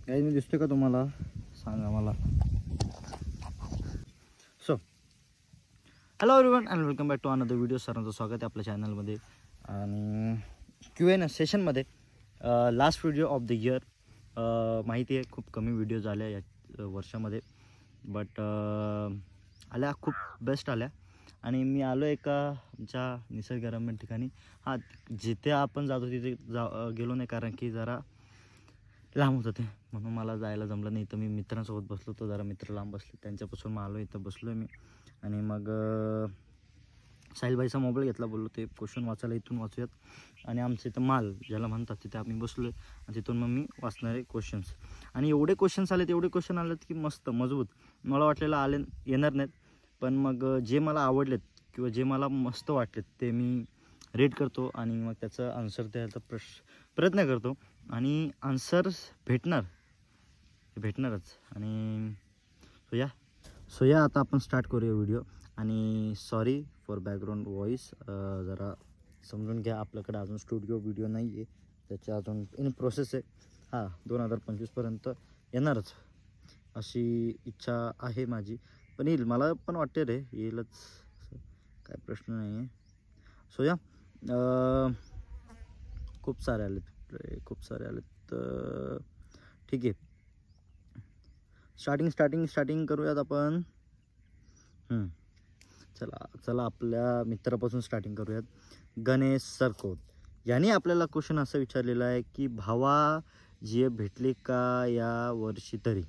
काही मी दिसतोय का तुम्हाला? सांगा मला. So hello everyone and welcome back to another video. सरांचं स्वागत आहे आपल्या चॅनलमध्ये आणि Q&A सेशनमध्ये. Last video of the year. माहिती आहे खूप कमी व्हिडिओज आल्या या वर्षामध्ये, बट आल्या खूप बेस्ट आल्या. आणि मी आलो एका आमच्या निसर्गरम्य ठिकाणी. हां, जिथे आपण जातो तिथे गेलो नाही, कारण की जरा लांब होतं ते, म्हणून मला जायला जमलं नाही. तर मी मित्रांसोबत बसलो होतो, जरा मित्र लांब बसले, त्यांच्यापासून मग आलो इथं बसलो आहे मी. आणि मग साहिलबाईचा मोबाईल घेतला, बोललो ते क्वेश्चन वाचायला इथून वाचूयात. आणि आमचं इथं माल ज्याला म्हणतात तिथे आम्ही बसलो आहे आणि तिथून मग मी वाचणारे क्वेश्चन्स. आणि एवढे क्वेश्चन्स आलेत, एवढे क्वेश्चन आलेत की मस्त मजबूत. मला वाटलेलं येणार नाहीत, पण मग जे मला आवडलेत किंवा जे मला मस्त वाटलेत ते मी रीड करतो आणि मग त्याचं आन्सर द्यायचा प्रयत्न करतो. आणि आन्सर्स भेटणारच. आणि सो या आता आपण स्टार्ट करूया व्हिडिओ. आणि सॉरी फॉर बॅकग्राऊंड व्हॉईस, जरा समजून घ्या. आपल्याकडे अजून स्टुडिओ व्हिडिओ नाही आहे, त्याची अजून इन प्रोसेस आहे. हां, 2025पर्यंत येणारच अशी इच्छा आहे माझी. पण येईल, मला पण वाटते रे येईलच, काय प्रश्न नाही आहे. सो या खूप सारे आलेत तर ठीक आहे. स्टार्टिंग करूयात आपण. चला आपल्या मित्रापासून स्टार्टिंग करूयात. गणेश सरकोत यांनी आपल्याला क्वेश्चन असं विचारलेला आहे की भावा जे भेटले का या वर्षी तरी.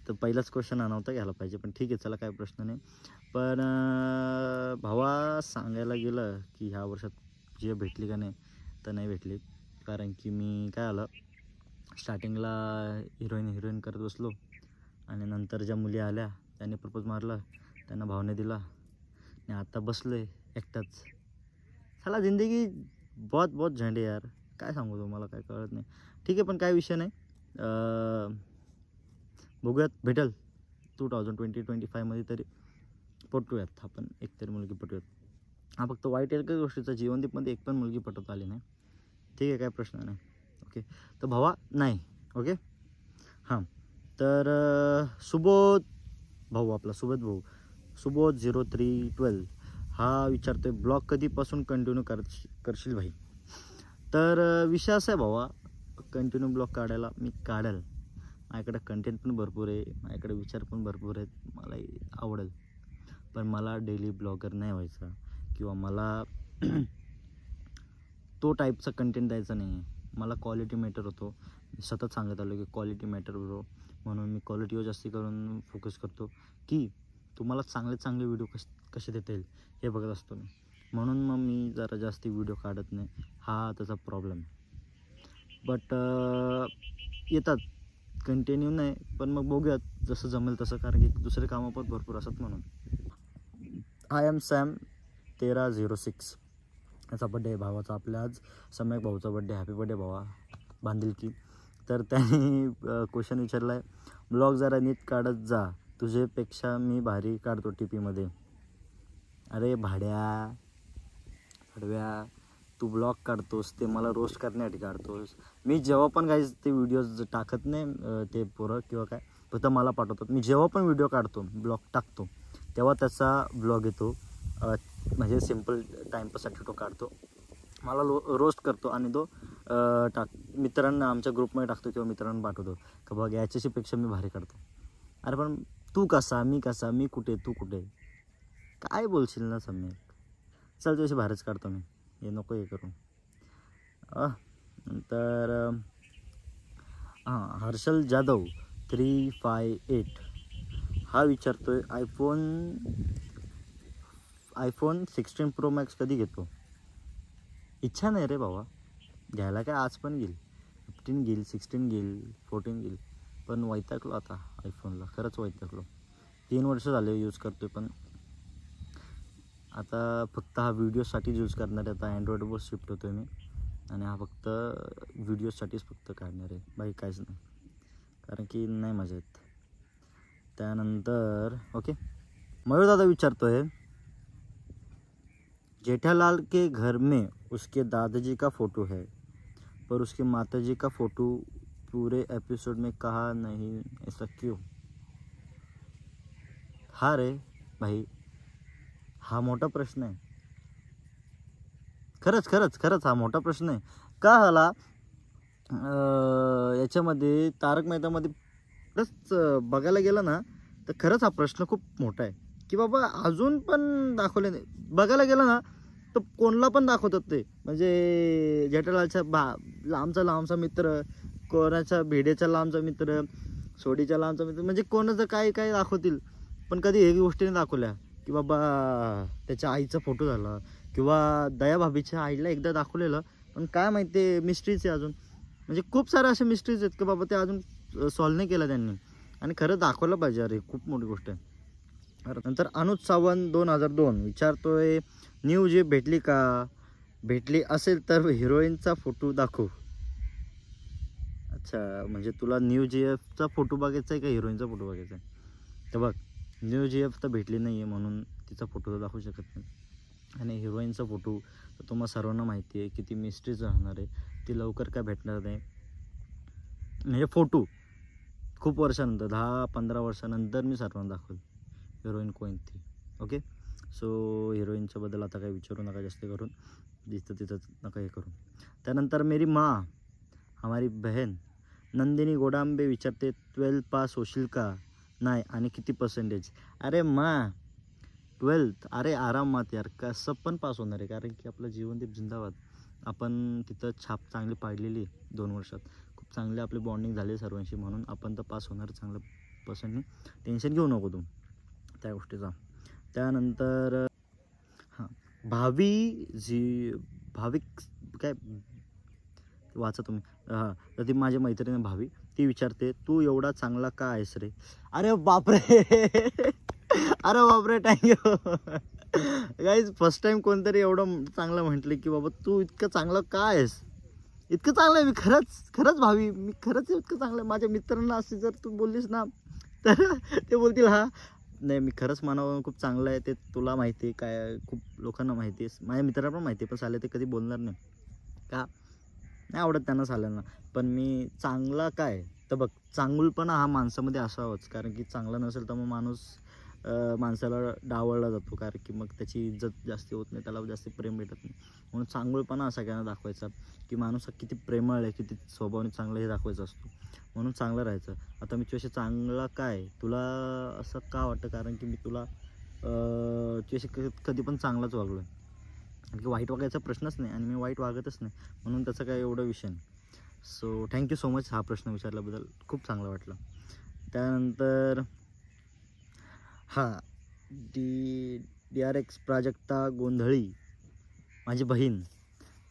तर पहिलाच क्वेश्चन नव्हता घ्यायला पाहिजे, पण ठीक आहे, चला काय प्रश्न नाही. पण भावा सांगायला गेलं की ह्या वर्षात जे भेटली का नाही, तर नाही भेटली. कारण की मी काय आलं, स्टार्टिंगला हिरोईन करत बसलो आणि नंतर ज्या मुली आल्या त्यांनी प्रपोज मारला, त्यांना भावने दिला आणि आता बसलो आहे एकटाच. चला जिंदगी बहुत झंडे यार, काय सांगू तुम्हाला, काय कळत नाही. ठीक आहे, पण काय विषय नाही. बघूयात, भेटेल 2025मध्ये तरी पटूयात आपण, एकतरी मुलगी पटूयात. हा फक्त वाईट एकच गोष्टीचा, जीवनदीपमध्ये एक पण मुलगी पटवत आली नाही. ठीक आहे, काय प्रश्न नाही. ओके, तर भावा नाही. ओके हां, तर सुबोध भाऊ 0312 हा विचारतोय, ब्लॉग कधीपासून कंटिन्यू करशील भाई. तर विषय असा आहे भावा, कंटिन्यू ब्लॉग काढायला मी काढेल. माझ्याकडे कंटेंट पण भरपूर आहे, माझ्याकडे विचार पण भरपूर आहेत, मलाही आवडेल. पण मला डेली ब्लॉगर नाही व्हायचा, किंवा मला तो टाईपचा कंटेंट द्यायचा नाही आहे. मला क्वालिटी मॅटर होतो. मी सतत सांगत आलो की क्वालिटी मॅटर ब्रो, म्हणून मी क्वालिटीवर जास्ती करून फोकस करतो की तुम्हाला चांगले व्हिडिओ कसे देता येईल हे बघत असतो मी. म्हणून मग मी जरा जास्ती व्हिडिओ काढत नाही, हा त्याचा प्रॉब्लेम आहे. बट येतात कंटिन्यू नाही, पण मग बघूयात जसं जमेल तसं, कारण की दुसरे कामं पण भरपूर असतात म्हणून. आय एम सॅम 1306 याचा बड्डे आहे भावाचा आपल्या आज. सम्यक भाऊचा बड्डे, हॅपी बड्डे भावा बांधिलकी. तर त्याने क्वेश्चन विचारला आहे, ब्लॉग जरा नीट काढत जा, तुझ्यापेक्षा मी भारी काढतो टीपीमध्ये. अरे भाड्या तू ब्लॉग काढतोस ते मला रोस्ट करण्यासाठी काढतोस. मी जेव्हा पण काही ते व्हिडिओज टाकत नाही, ते पोरं किंवा काय फक्त मला पाठवतात. मी जेव्हा पण व्हिडिओ काढतो, ब्लॉग टाकतो, तेव्हा त्याचा ब्लॉग येतो. म्हणजे सिम्पल टाईमपाससाठी तो काढतो, मला रोस्ट करतो आणि तो मित्रांना आमच्या ग्रुपमध्ये टाकतो किंवा मित्रांना पाठवतो का बघ याच्यापेक्षा मी भारी काढतो. अरे पण तू कसा, मी कुठे, तू कुठे, काय बोलशील ना सम्यक. चल तुझ्याशी भारीच काढतो मी, हे नको हे करू. नंतर हर्षल जाधव 358 हा विचारतोय, आयफोन 16 प्रो मॅक्स कधी घेतो. इच्छा नाही रे भावा घ्यायला, काय आज पण घेईल, 15 घेईल, 16 घेईल, 14 घेईल. पण वैतागलो आता आयफोनला, खरंच वैतागलो. 3 वर्ष झाले यूज करतो आहे, पण आता फक्त हा व्हिडिओसाठीच यूज करणार आहे. आता अँड्रॉइडवर शिफ्ट होतो आहे मी, आणि हा फक्त व्हिडिओसाठीच फक्त काढणार आहे, बाकी काहीच नाही, कारण की नाही मजा येत. त्यानंतर ओके, मयूर दादा विचारतो आहे, जेठालाल के घर में उसके दादाजी का फ़ोटो है, पर उसकी माताजी का फोटो पूरे एपिसोड में कहा नहीं, ऐसा क्यों? हा रे भाई, हा मोठा प्रश्न आहे. खरंच खरंच खरंच हा मोठा प्रश्न आहे. का हाला याच्यामध्ये तारक मेहतामध्ये खरंच बघायला गेलं ना तर खरंच हा प्रश्न खूप मोठा आहे की बाबा अजून पण दाखवले नाही. बघायला गेलं ना तर कोणला पण दाखवतात ते, म्हणजे जेठालालचा लांबचा मित्र, कोणाच्या भिडेचा लांबचा मित्र, सोडीच्या लांबचा मित्र, म्हणजे कोणाचं काय काय दाखवतील. पण कधी हे गोष्टीने दाखवल्या की बाबा त्याच्या आईचा फोटो झाला किंवा दया भाभीच्या आईला एकदा दाखवलेलं, पण काय माहिती मिस्ट्रीज आहे अजून. म्हणजे खूप सारे असे मिस्ट्रीज आहेत की बाबा ते अजून सॉल्व्ह नाही केलं त्यांनी, आणि खरं दाखवलं पाहिजे. अरे खूप मोठी गोष्ट आहे. नंतर अनुज सावंत 2002 विचारतोय, न्यू जे भेटली का? भेटली असेल तर हिरोईनचा फोटो दाखव. अच्छा, म्हणजे तुला न्यू जी एफचा फोटो बघायचा आहे का हिरोईनचा फोटो बघायचा आहे? तर बघ, न्यू जी एफ तर भेटली नाही आहे म्हणून तिचा फोटो तर दाखवू शकत नाही. आणि हिरोईनचा फोटो तर तुम्हाला सर्वांना माहिती आहे किती मिस्ट्रीज राहणार आहे, ती लवकर काय भेटणार नाही. म्हणजे फोटो खूप वर्षानंतर 10-15 वर्षानंतर मी सर्वांना दाखवेल हिरोईन कोणती. ओके, सो हिरोईनच्याबद्दल आता काही विचारू नका जास्त करून, दिसतं तिथं नका हे करून. त्यानंतर मेरी माँ हमारी बहन नंदिनी गोडांबे विचारते, 12th पास होशील का? नाही, आणि किती पर्सेंटेज? अरे माँ 12th, अरे आरामात यार, कसं पण पास होणार आहे, कारण की आपलं जीवनदीप जिंदाबाद. आपण तिथं छाप चांगली पाडलेली 2 वर्षात, खूप चांगले आपले बॉन्डिंग झाले सर्वांशी, म्हणून आपण तर पास होणार चांगलं पर्सेंटने. टेन्शन घेऊ नको तू त्या गोष्टीचा. त्यानंतर हां, भाविक काय वाचा तुम्ही. हां, तर ती माझी मैत्रीण भावी, ती विचारते, तू एवढा चांगला का आहेस रे? अरे बापरे अरे बापरे, थँक्यू गाईज. फर्स्ट टाइम कोणतरी एवढं चांगलं म्हटलं की बाबा तू इतकं चांगलं का आहेस. इतकं चांगलं आहे मी, खरंच भावी, मी खरंच इतकं चांगलं आहे. माझ्या मित्रांना अशी जर तू बोललीस ना तर ते बोलतील हा नाही, मी खरंच मनावरून खूप चांगलं आहे. ते तुला माहिती आहे काय, खूप लोकांना माहिती आहे, माझ्या मित्रांना पण माहिती आहे, पण साले ते कधी बोलणार नाही का, नाही आवडत त्यांना साल्यांना. पण मी चांगला काय तर बघ, चांगुलपणा हा माणसामध्ये असावाच, कारण की चांगला नसेल तर मग माणूस माणसाला डावळला जातो, कारण की मग त्याची इज्जत जास्त होत नाही, त्याला जास्त प्रेम भेटत नाही. म्हणून चांगुलपणा सगळ्यांना दाखवायचा की माणूस हा किती प्रेमळ आहे, किती स्वभावाने चांगलं हे दाखवायचं असतो, म्हणून चांगलं राहायचं. आता मी तुझ्याशी चांगला काय तुला असं का वाटतं, कारण की मी तुला तुझ्याशी कधी पण चांगलाच वागलो आहे, कारण की वाईट वागायचा प्रश्नच नाही, आणि मी वाईट वागतच नाही, म्हणून त्याचा काय एवढा विषय नाही. सो थँक्यू सो मच हा प्रश्न विचारल्याबद्दल, खूप चांगलं वाटलं. त्यानंतर हां, DRX प्राजक्ता गोंधळी, माझी बहीण,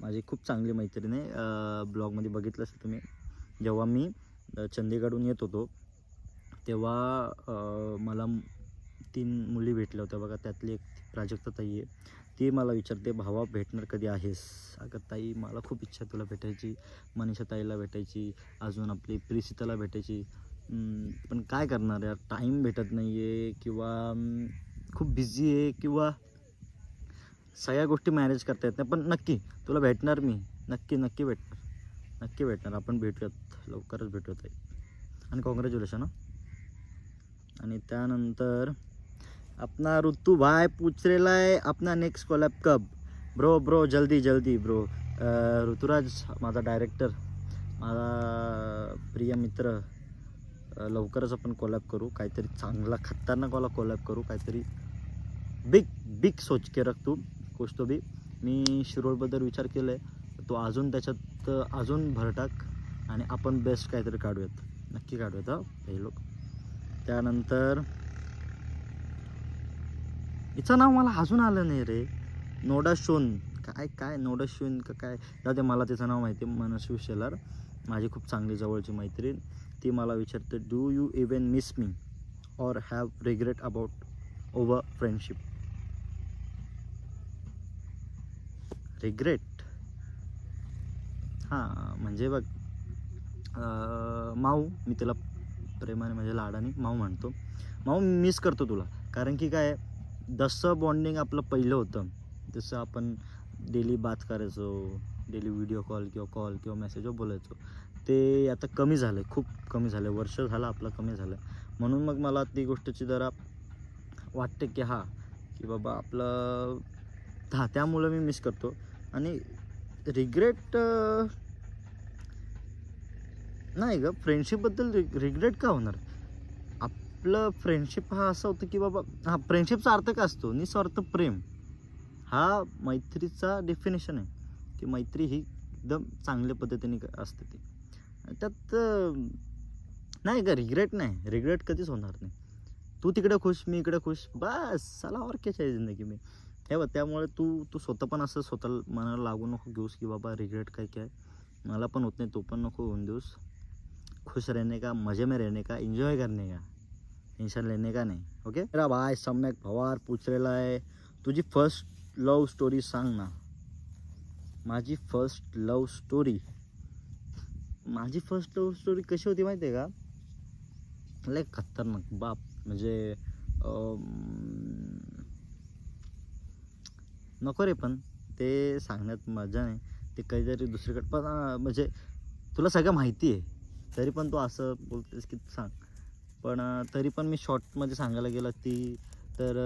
माझी खूप चांगली मैत्रीण आहे. ब्लॉगमध्ये बघितलं असेल तुम्ही, जेव्हा मी चंदीगडहून येत होतो तेव्हा मला 3 मुली भेटल्या होत्या बघा, त्यातली एक प्राजक्ता ताई आहे. ती मला विचारते, भावा भेटणार कधी आहेस? अगं ताई, मला खूप इच्छा आहे तुला भेटायची, मनीषा ताईला भेटायची, अजून आपली प्रिसिताला भेटायची, पण काय करणार यार, टाईम भेटत नाही आहे, किंवा खूप बिझी आहे, किंवा सगळ्या गोष्टी मॅनेज करता येत नाही. पण नक्की तुला भेटणार मी, नक्की भेटणार, आपण भेटूयात, लवकरच भेटूयात ताई, आणि कॉंग्रॅच्युलेशन. आणि त्यानंतर अपना ऋतु भाई पूछ रेला है अपना नेक्स्ट कोलॅब कब? ब्रो जल्दी ब्रो. ऋतुराज माझा डायरेक्टर, माझा प्रिय मित्र, लवकरच आपण कोलॅब करू, काहीतरी चांगला खतरनाक वाला कोलॅब करू, काहीतरी बिग सोच के रख तू कुछ तो भी. मी शिरोळबद्दल विचार केला आहे, तो अजून त्याच्यात अजून भरटाक, आणि आपण बेस्ट काहीतरी काढूयात, नक्की काढूयात हा हे लोक. त्यानंतर हिचं नाव मला अजून आलं नाही रे, नोडा शोन काय नोडा शोन का काय, दादा मला तिचं नाव माहिती आहे, मनस्वी शेलार, माझी खूप चांगली जवळची मैत्रीण. ती मला विचारते, do you even miss me or have regret about over friendship? Regret, हां, म्हणजे बघ माऊ, मी तिला प्रेमाने म्हणजे लाडाने माऊ म्हणतो. माऊ, मिस करतो तुला, कारण की काय, जसं बॉन्डिंग आपलं पहिलं होतं, जसं आपण डेली बात करायचो, डेली व्हिडिओ कॉल किंवा मेसेजवर बोलायचो, ते आता कमी झालं आहे, खूप कमी झालं आहे. वर्ष झालं आपलं कमी झालं आहे. म्हणून मग मला ती गोष्टीची जरा वाटते की की बाबा आपलं त्यामुळं मी मिस करतो. आणि रिग्रेट नाही गं, फ्रेंडशिपबद्दल रिग्रेट का होणार? आपलं फ्रेंडशिप हा असं होतं की बाबा फ्रेंडशिपचा अर्थ काय असतो? निस्वार्थ प्रेम. हा मैत्रीचा डेफिनेशन आहे की मैत्री ही एकदम चांगल्या पद्धतीने असते ती. त्यात नाही का रिग्रेट नाही, रिग्रेट कधीच होणार नाही. तू तिकडे खुश, मी इकडे खुश, बस साला और क्या चाहिए जिंदगी में. हे बघ, त्यामुळे तू स्वतः पण असं स्वतःला मनाला लागू नको घेऊस की बाबा रिग्रेट काय काय. मला पण होत नाही, तू पण नको होऊन देऊस. खुश रहने का, मजे में रहने का, एन्जॉय करने का, टेंशन लेने का नाही. ओके. मेरा भाई सम्यक पवार पूछलेला आहे, तुझी फर्स्ट लव स्टोरी सांग ना. माझी फर्स्ट लव स्टोरी कशी होती माहिती आहे का? लय खतरनाक बाप. म्हणजे नको रे, पण ते सांगण्यात मजा नाही. ते काहीतरी दुसरीकडे पण म्हणजे तुला सगळं माहिती आहे तरी पण तू असं बोलतेस की सांग. पण तरी पण मी शॉर्टमध्ये सांगायला गेलं ती तर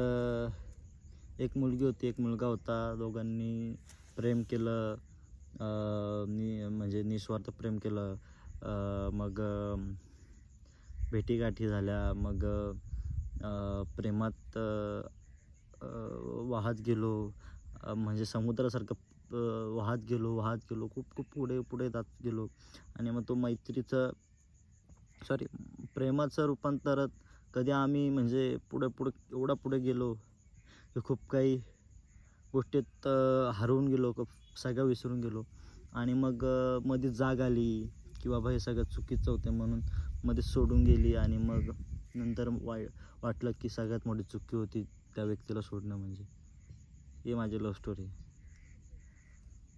एक मुलगी होती, एक मुलगा होता. दोघांनी प्रेम केलं, म्हणजे निस्वार्थ प्रेम केलं. मग भेटीगाठी झाल्या, मग प्रेमात वाहत गेलो, म्हणजे समुद्रासारखं वाहत गेलो, खूप खूप पुढे जात गेलो. आणि मग तो प्रेमाचं रूपांतर कधी आम्ही म्हणजे एवढा पुढे गेलो की खूप काही गोष्टीत हरवून गेलो, सगळं विसरून गेलो. आणि मग मध्ये जाग आली की बाबा हे सगळं चुकीचं होतं म्हणून मध्ये सोडून गेली. आणि मग नंतर वाटलं की सगळ्यात मोठी चुकी होती त्या व्यक्तीला सोडणं. म्हणजे हे माझी लव्ह स्टोरी.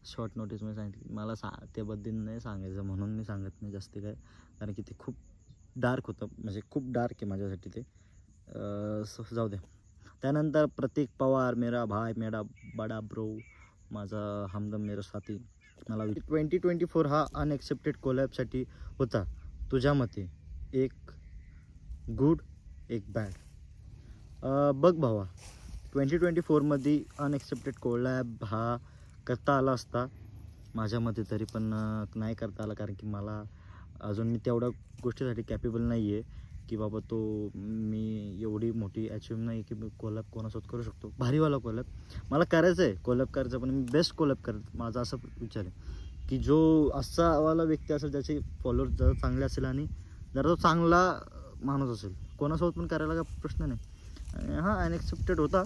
शॉर्ट नोटीसमध्ये सांगितली. मला त्याबद्दल नाही सांगायचं म्हणून मी सांगत नाही जास्त काय, कारण की ते खूप डार्क होतं, म्हणजे खूप डार्क आहे माझ्यासाठी ते. जाऊ दे. त्यानंतर प्रतीक पवार, मेरा भाई, मेरा बडा ब्रो, माझा हमदम, मेरा साथी. मला 2024 हा अनएक्सेप्टेड कोलॅबसाठी होता. तुझ्या मते एक गुड एक बॅड. बघ भावा, 2024मध्ये अनएक्सेप्टेड कोलॅब हा करता आला असता माझ्या मते, तरी पण नाही करता आला, कारण की मला अजून मी तेवढ्या गोष्टीसाठी कॅपेबल नाही आहे की बाबा मी एवढी मोठी अचीव नाही की मी कोलॅब कोणासोबत करू शकतो. भारीवाला कोलॅब मला करायचं आहे, कोलॅब करायचं, पण मी बेस्ट कोलॅब करत. माझा असा विचार आहे की जो असावाला व्यक्ती असेल, ज्याचे फॉलोअर्स जरा चांगले असेल आणि जरा तो चांगला माणूस असेल, कोणासोबत पण करायला काय प्रश्न नाही. हां, अनएक्सेप्टेड होता,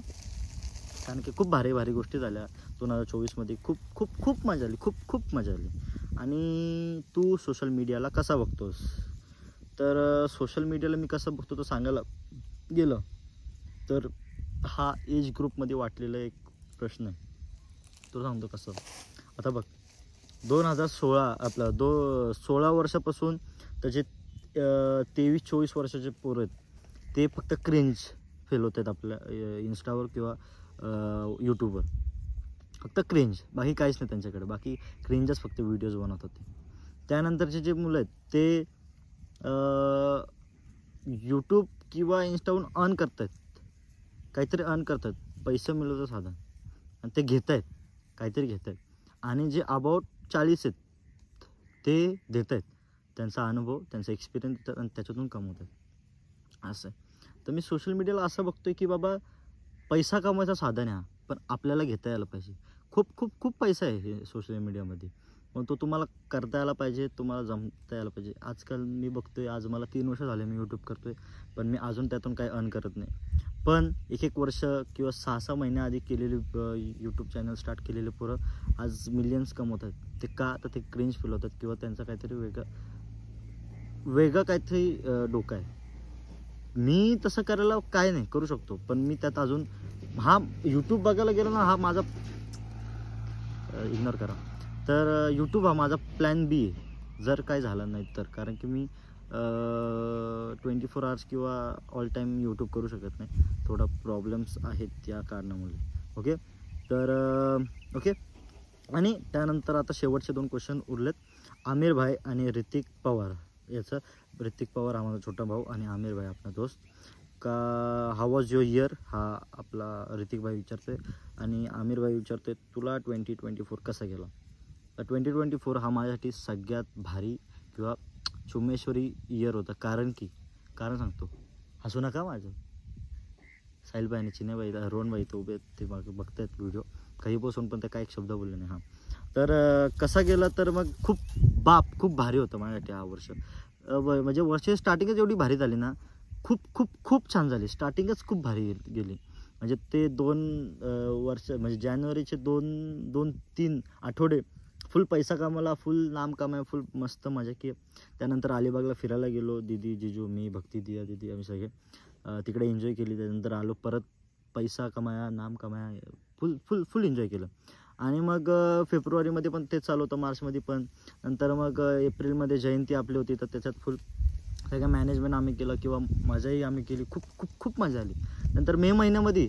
कारण की खूप भारी भारी गोष्टी झाल्या 2024मध्ये. खूप मजा आली, खूप मजा आली. आणि तू सोशल मीडियाला कसा बघतोस? तर सोशल मीडियाला मी कसं बघतो तो सांगायला गेलं तर हा एज ग्रुपमध्ये वाटलेला एक प्रश्न आहे, तो सांगतो कसं. आता बघ, 2016 आपला 16 वर्षापासून त्याचे 23-24 वर्षाचे पोरं आहेत, ते फक्त क्रिंज फेल होत आहेत आपल्या इंस्टावर किंवा यूट्यूबवर. फक्त क्रिंज, बाकी काहीच नाही त्यांच्याकडे. बाकी क्रिंजच फक्त व्हिडिओज बनवतात ते. त्यानंतरचे जे मुलं आहेत ते यूट्यूब किंवा इंस्टावरून अर्न करत आहेत, काहीतरी अर्न करतात, पैसे मिळवतं साधन, आणि ते घेत आहेत, काहीतरी घेत आहेत. आणि जे अबाउट 40 आहेत ते देत आहेत त्यांचा अनुभव, त्यांचा एक्सपिरियन्स देतात आणि त्याच्यातून कमवतात. असं आहे. तर मी सोशल मीडियाला असं बघतो आहे की बाबा पैसा कमवायचा साधन आहे हा, पण आपल्याला घेता यायला पाहिजे. खूप पैसा आहे हे सोशल मीडियामध्ये, पण तो तुम्हाला करता यायला पाहिजे, तुम्हाला जमता यायला पाहिजे. आजकाल मी बघतो आहे, आज मला 3 वर्ष झाले मी यूट्यूब करतो आहे, पण मी अजून त्यातून काही अर्न करत नाही. पण 1 वर्ष किंवा 6 महिन्याआधी केलेली यूट्यूब चॅनल स्टार्ट केलेले पोरं आज मिलियन्स कमवत आहेत. ते का? तर ते क्रिंज फील होतात किंवा त्यांचं काहीतरी वेगळं काहीतरी डोकं आहे. मी तसं करायला काय नाही, करू शकतो, पण मी त्यात अजून यूट्यूब बघायला गेलो ना, हा माझा इग्नोर करा. तर यूट्यूब हा माझा प्लॅन बी आहे जर काय झालं नाही तर, कारण की मी 24 आवर्स किंवा ऑल टाईम यूट्यूब करू शकत नाही, थोडा प्रॉब्लेम्स आहेत त्या कारणामुळे. ओके. तर ओके, आणि त्यानंतर आता शेवटचे 2 क्वेश्चन उरलेत. आमिर भाई आणि ऋतिक पवार याचं. ऋतिक पवार हा माझा छोटा भाऊ आणि आमिर भाई आपला दोस्त. का हाऊ वॉज युअर इयर हा आपला ऋतिक भाई विचारतोय आणि आमिर भाई विचारतोय तुला 2024 कसा गेला. तर 2024 हा माझ्यासाठी सगळ्यात भारी किंवा चुम्मेश्वरी इयर होता. कारण सांगतो, हसू नका माझं. साहिल भाई आणि चिन्हे भाई रोहन भाई तो उभे ते बघतायत व्हिडिओ काही बसून, पण ते काय एक शब्द बोलले नाही. हां तर कसा गेला तर मग खूप भारी होतं माझ्यासाठी हा वर्ष. म्हणजे वर्ष स्टार्टिंगच एवढी भारी झाली ना, खूप छान झाली. स्टार्टिंगच खूप भारी गेली. म्हणजे ते 2 वर्ष म्हणजे जानेवारीचे 2-3 आठवडे फुल पैसा कमावला, फुल नाम कमाया, फुल मस्त मजा की. त्यानंतर अलिबागला फिरायला गेलो. दीदी, जिजू, मी, भक्ती, दिया दीदी आम्ही सगळे तिकडे एन्जॉय केली. त्यानंतर आलो परत, पैसा कमाया, नाम कमाया, फुल एन्जॉय केलं. आणि मग फेब्रुवारीमध्ये पण तेच चालू होतं, मार्चमध्ये पण. नंतर मग एप्रिलमध्ये जयंती आपली होती, तर त्याच्यात फुल सगळं मॅनेजमेंट आम्ही केलं किंवा मजाही आम्ही केली. खूप मजा आली. नंतर मे महिन्यामध्ये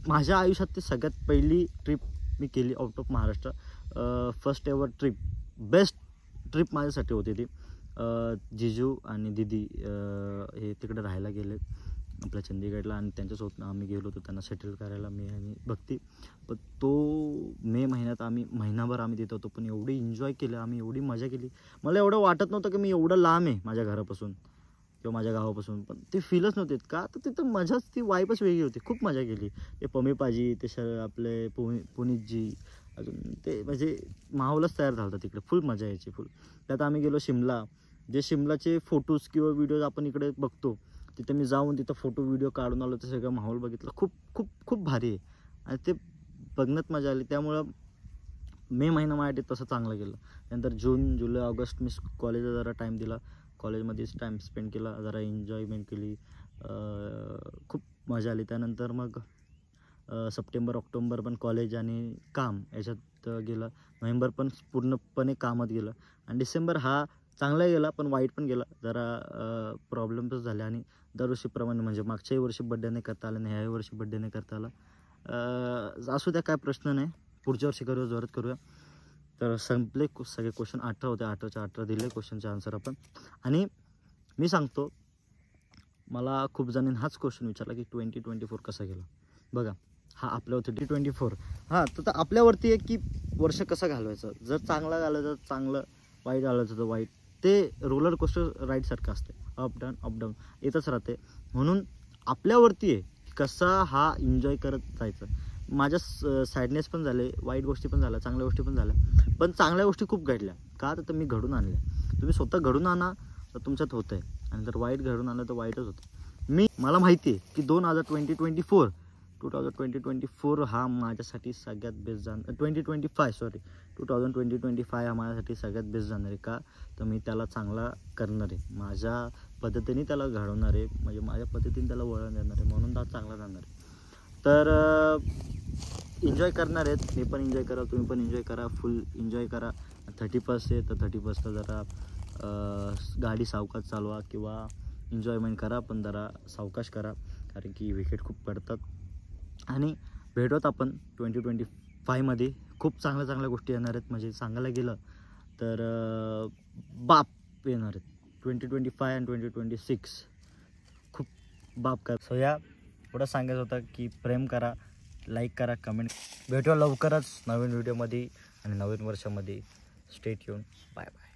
माझ्या आयुष्यात सगळ्यात पहिली ट्रिप मी केली out of Maharashtra. First ever trip, best trip माझ्यासाठी होती ती. जिजू आणि दीदी हे तिकडे राहायला गेले आपल्या चंदीगडला आणि त्यांच्यासोबत आम्ही गेलो होतो त्यांना सेटल करायला, मी आणि भक्ती. पण तो मे महिन्यात आम्ही महिनाभर आम्ही तिथं होतो, पण एवढी एन्जॉय केलं आम्ही, एवढी मजा केली. मला एवढं वाटत नव्हतं की मी एवढं लांब आहे माझ्या घरापासून किंवा माझ्या गावापासून, पण ते फीलच नव्हते का. तर तिथं मजाच, ती वाईबच वेगळी होती. खूप मजा केली. ते पमीपाजी, ते आपले पुनीतजी, अजून ते म्हणजे माहोलच तयार झाला होता तिकडे. फुल मजा यायची फुल. त्यात आम्ही गेलो शिमला. जे शिमलाचे फोटोज किंवा व्हिडिओज आपण इकडे बघतो, तिथे मी जाऊन तिथं फोटो व्हिडिओ काढून आलो. ते सगळं माहोल बघितलं. खूप भारी आहे आणि ते बघण्यात मजा आली. त्यामुळं मे महिना माझ्यासाठी तसं चांगलं गेलं. नंतर जून, जुलै, ऑगस्ट मी कॉलेजला जरा टाईम दिला. कॉलेजमध्येच टाईम स्पेंड केला, जरा एन्जॉयमेंट केली. खूप मजा आली. त्यानंतर मग सप्टेंबर, ऑक्टोबर पण कॉलेज आणि काम याच्यात गेलं. नोव्हेंबर पण पूर्णपणे कामात गेलं. आणि डिसेंबर हा चांगला गेला पण वाईट पण गेला. जरा प्रॉब्लेम्स झाले आणि दरवर्षीप्रमाणे म्हणजे मागच्याही वर्षी बड्डे नाही करता आला आणि ह्याही वर्षी बड्डे नाही करता आला. असू द्या, काय प्रश्न नाही, पुढच्या वर्षी करूया, जोरात करूया. तर संपले सगळे क्वेश्चन. 18 होते, 18च्या 18 दिले क्वेश्चनचे आन्सर आपण. आणि मी सांगतो, मला खूप जणांनी हाच क्वेश्चन विचारला की 2024 कसा गेला. बघा, हा आपल्यावरती 2024 हां तर आपल्यावरती आहे की वर्ष कसं घालवायचं. जर चांगला घालवायचं तर चांगलं, वाईट घालवायचं तर वाईट. ते रोलर कोस्टर राईडसारखं असते, अप डाऊन येतच राहते. म्हणून आपल्यावरती आहे कसा हा एन्जॉय करत जायचं. माझ्या सॅडनेस पण झाले, वाईट गोष्टी पण झाल्या, चांगल्या गोष्टी पण झाल्या. पण चांगल्या गोष्टी खूप घडल्या. का तर मी घडून आणल्या. तुम्ही स्वतः घडून आणा तर तुमच्यात होतं आहे, आणि जर वाईट घडून आणलं तर वाईटच होतं. मला माहिती आहे की 2024 हा माझ्यासाठी सगळ्यात बेस्ट जाणार. 2025 हा माझ्यासाठी सगळ्यात बेस्ट जाणार आहे. का तर मी त्याला चांगला करणार आहे, माझ्या पद्धतीने त्याला घडवणार आहे, म्हणजे माझ्या पद्धतीने त्याला वळण देणार आहे, म्हणून हा चांगला जाणार आहे. तर एन्जॉय करणार आहेत. मी पण एन्जॉय करा, तुम्ही पण एन्जॉय करा, फुल एन्जॉय करा. 31st आहे तर 31st जरा गाडी सावकाश चालवा किंवा एन्जॉयमेंट करा, पण जरा सावकाश करा, कारण की विकेट खूप पडतात. आणि भेटत आपण 2025मध्ये. खूप चांगल्या गोष्टी येणार आहेत. म्हणजे सांगायला गेलं तर बाप येणार आहेत. 2025 आणि 2026 खूप बाप कर. सो या एवढं सांगायचं होतं की प्रेम करा, लाईक करा, कमेंट. भेटूया लवकरच नवीन व्हिडिओमध्ये आणि नवीन वर्षामध्ये. Stay tune. Bye bye.